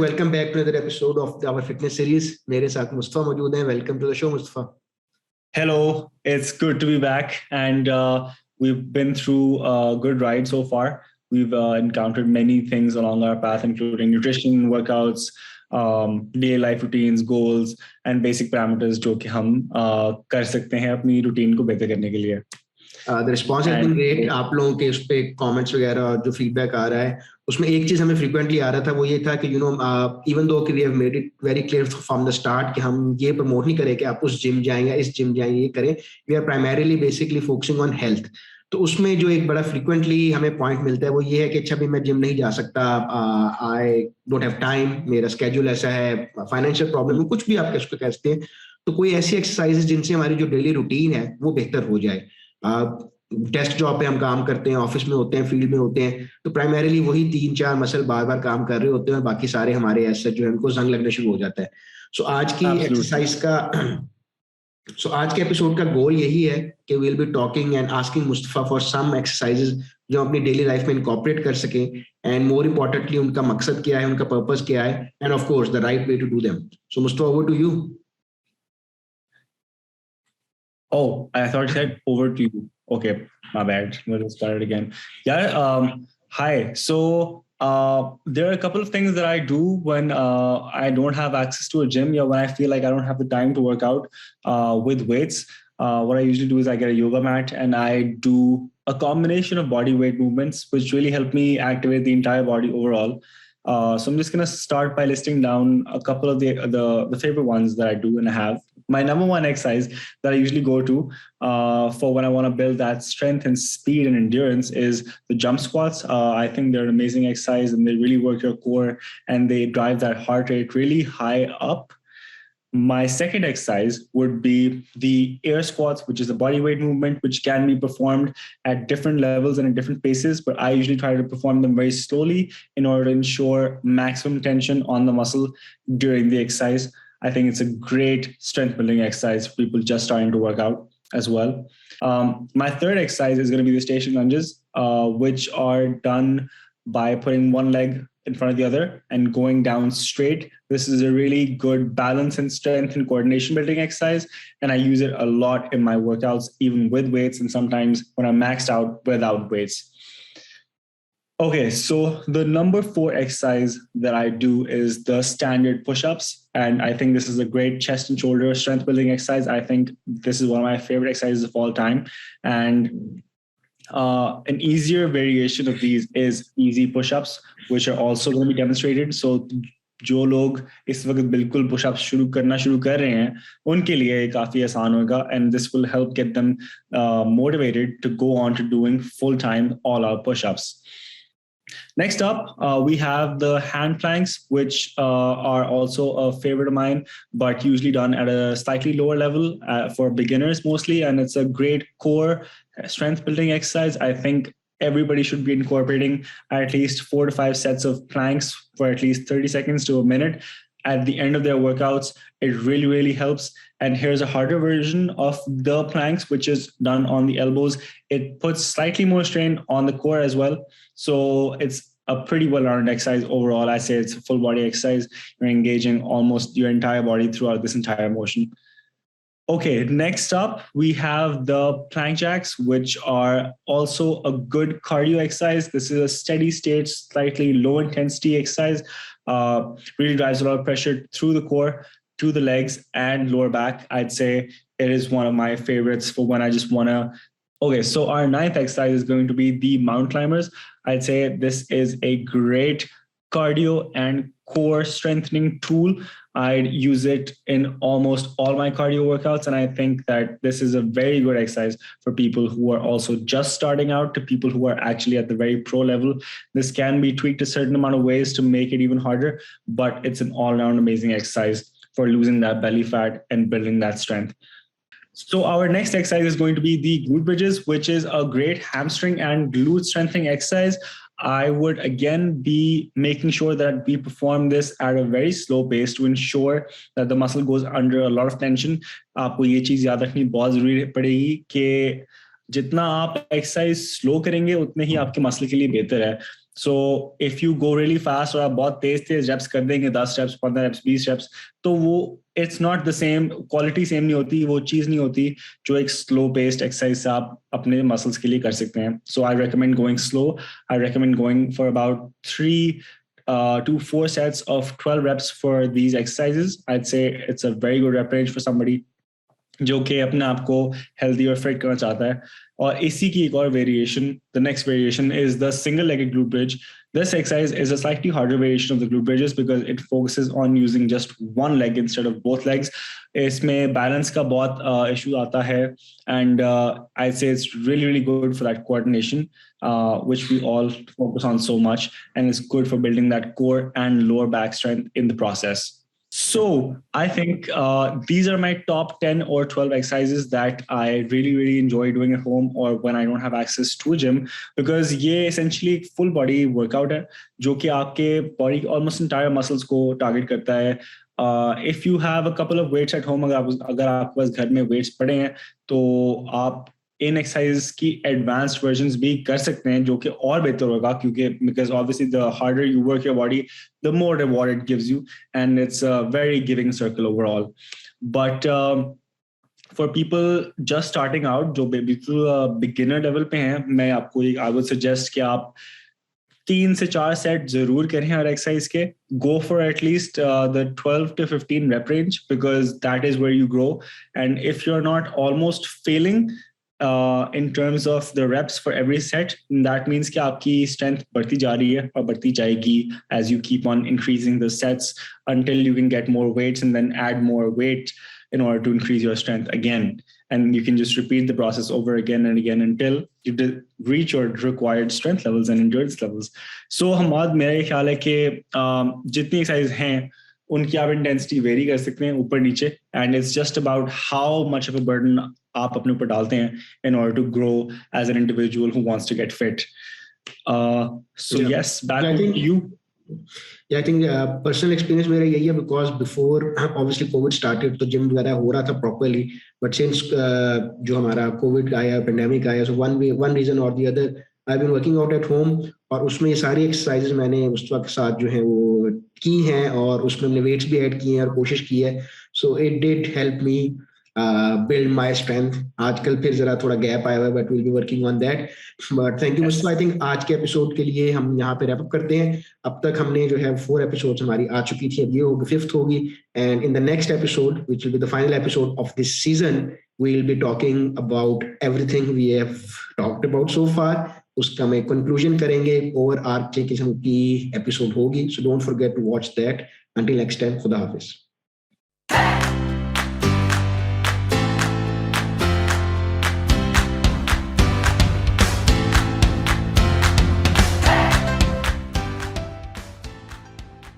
welcome back to another episode of our fitness series. मेरे साथ मुस्तफा मौजूद हैं. Welcome to the show, Mustafa. Hello, it's good to be back, and we've been through a good ride so far. We've encountered many things along our path, including nutrition, workouts, daily life routines, goals, and basic parameters जो कि हम कर सकते हैं अपनी routine को बेहतर करने के लिए. The response has been great. आप लोगों के उस पे comments वगैरह जो feedback आ रहा है, उसमें एक चीज हमें frequently आ रहा था, वो ये था कि even though we have made it very clear from the start कि हम ये promote नहीं करें कि आप उस gym जाएं या इस gym जाएं, ये करें. We are primarily basically focusing on health. तो उसमें जो एक बड़ा frequently हमें point मिलता है वो ये है कि अच्छा भी मैं gym नहीं जा सकता, I don't have time, मेरा schedule ऐसा है, financial problem, कुछ भी आप उसको कह सकते हैं. तो कोई ऐसी exercises जिनसे हमारी जो daily routine है वो बेहतर हो जाए. टेस्ट जॉब पे हम काम करते हैं, ऑफिस में होते हैं, फील्ड में होते हैं, तो प्राइमरीली वही 3-4 मसल बार बार काम कर रहे होते हैं और बाकी सारे हमारे ऐसे जो है उनको जंग लगना शुरू हो जाता है. सो आज की एक्सरसाइज का आज के एपिसोड का गोल यही है कि we will be talking and asking Mustafa for some exercises जो अपनी डेली लाइफ में इनकॉर्पोरेट कर सकें, एंड मोर इम्पोर्टेंटली उनका मकसद क्या है, उनका पर्पस क्या है, and of course the right way to do them. So Mustafa, over to you. Oh, I thought you said over to you. Okay, my bad. We'll start it again. Yeah. Hi. So there are a couple of things that I do when I don't have access to a gym, or when I feel like I don't have the time to work out with weights. What I usually do is I get a yoga mat and I do a combination of body weight movements, which really help me activate the entire body overall. So I'm just going to start by listing down a couple of the favorite ones that I do and I have. My number one exercise that I usually go to for when I want to build that strength and speed and endurance is the jump squats. I think they're an amazing exercise and they really work your core and they drive that heart rate really high up. My second exercise would be the air squats, which is a body weight movement, which can be performed at different levels and at different paces, but I usually try to perform them very slowly in order to ensure maximum tension on the muscle during the exercise. I think it's a great strength building exercise for people just starting to work out as well. My third exercise is going to be the station lunges, which are done by putting one leg in front of the other and going down straight. This is a really good balance and strength and coordination building exercise. And I use it a lot in my workouts, even with weights and sometimes when I'm maxed out without weights. Okay, so the number 4 exercise that I do is the standard push-ups. And I think this is a great chest and shoulder strength building exercise. I think this is one of my favorite exercises of all time. And an easier variation of these is easy push-ups, which are also going to be demonstrated. So जो लोग इस वक्त बिल्कुल push-ups शुरू कर रहे हैं उनके लिए ये काफी आसान होगा, and this will help get them motivated to go on to doing full-time all-out push-ups. Next up, we have the hand planks, which are also a favorite of mine, but usually done at a slightly lower level for beginners mostly. And it's a great core strength building exercise. I think everybody should be incorporating at least 4 to 5 sets of planks for at least 30 seconds to a minute at the end of their workouts. It really, really helps. And here's a harder version of the planks, which is done on the elbows. It puts slightly more strain on the core as well. So it's a pretty well-rounded exercise overall. I say it's a full body exercise. You're engaging almost your entire body throughout this entire motion. Okay, next up, we have the plank jacks, which are also a good cardio exercise. This is a steady state, slightly low intensity exercise. Really drives a lot of pressure through the core, to the legs and lower back. I'd say it is one of my favorites for when I just want to. Okay, so our 9th exercise is going to be the mountain climbers. I'd say this is a great cardio and core strengthening tool. I'd use it in almost all my cardio workouts. And I think that this is a very good exercise for people who are also just starting out to people who are actually at the very pro level. This can be tweaked a certain amount of ways to make it even harder, but it's an all-around amazing exercise for losing that belly fat and building that strength. So our next exercise is going to be the glute bridges, which is a great hamstring and glute strengthening exercise. I would again be making sure that we perform this at a very slow pace to ensure that the muscle goes under a lot of tension. आपको ये चीज याद रखनी बहुत जरूरी पड़ेगी कि जितना आप एक्सरसाइज स्लो करेंगे उतने ही आपके मसल के लिए बेहतर है. So if you go really fast और आप बहुत तेज reps कर देंगे 10 reps 15 reps 20 reps तो वो it's not the same quality same नहीं होती वो चीज़ नहीं होती जो एक slow paced exercise से आप अपने muscles के लिए कर सकते हैं. So I recommend going slow. I recommend going for about 3 to 4 sets of 12 reps for these exercises. I'd say it's a very good rep range for somebody जो कि अपने आप को हेल्दी और फिट करना चाहता है. और इसी की एक और variation, the next variation is the single legged glute bridge. This exercise is a slightly harder variation of the glute bridges because it focuses on using just one leg instead of both legs. इसमें balance का बहुत issue आता है and I'd say it's really really good for that coordination which we all focus on so much, and it's good for building that core and lower back strength in the process. So I think these are my top 10 or 12 exercises that I really, really enjoy doing at home or when I don't have access to a gym, because ये essentially एक full body workout है जो कि आपके body almost entire muscles को target करता है. If you have a couple of weights at home, अगर आपके पास घर में weights पड़े हैं तो आप इन एक्सरसाइज की एडवांस्ड वर्जन्स भी कर सकते हैं जो कि और बेहतर होगा क्योंकि because obviously the harder you work your body the more reward it gives you and it's a very giving circle overall. But for people just starting out जो बिल्कुल बिगिनर लेवल पे हैं, मैं आपको आई वुड सजेस्ट कि आप 3 से 4 set जरूर करें हर एक्सरसाइज के. Go for at least the 12 to 15 rep range because that is where you grow. And if you're not almost failing in terms of the reps for every set, that means कि आपकी strength बढ़ती जा रही है और बढ़ती जाएगी as you keep on increasing the sets until you can get more weights and then add more weight in order to increase your strength again. And you can just repeat the process over again and again until you reach your required strength levels and endurance levels. So Hamad, मेरा ख्याल है कि जितनी exercise हैं उनकी आप intensity vary कर सकते हैं ऊपर नीचे, and it's just about how much of a burden आप अपने ऊपर डालते हैं in order to grow as an individual who wants to get fit. So yeah. Yes, back to you. Yeah, I think personal experience मेरा यही है because before obviously COVID started तो gym वगैरह हो रहा था properly, but since जो हमारा COVID आया, pandemic आया, so one reason or the other I've been working out at home और उसमें ये सारी exercises मैंने उस वक्त साथ जो है वो की हैं और उसमें हमने weights भी add किए हैं और कोशिश की है. So it did help me build my strength. आजकल फिर जरा थोड़ा गैप आया हुआ है but we'll be working on that. But thank you Mustafa. I think आज के एपिसोड के लिए हम यहाँ पे रैप अप करते हैं. अब तक हमने जो है 4 एपिसोड्स हमारी आ चुकी थी, अब ये होगी 5th होगी, and in the next episode which will be the final episode of this season we will be talking about everything we have talked about so far. उसका हम एक conclusion करेंगे, ओवर आर्चिंग किस्म की एपिसोड होगी. So don't forget to watch that. Until next time, खुदा हाफिज.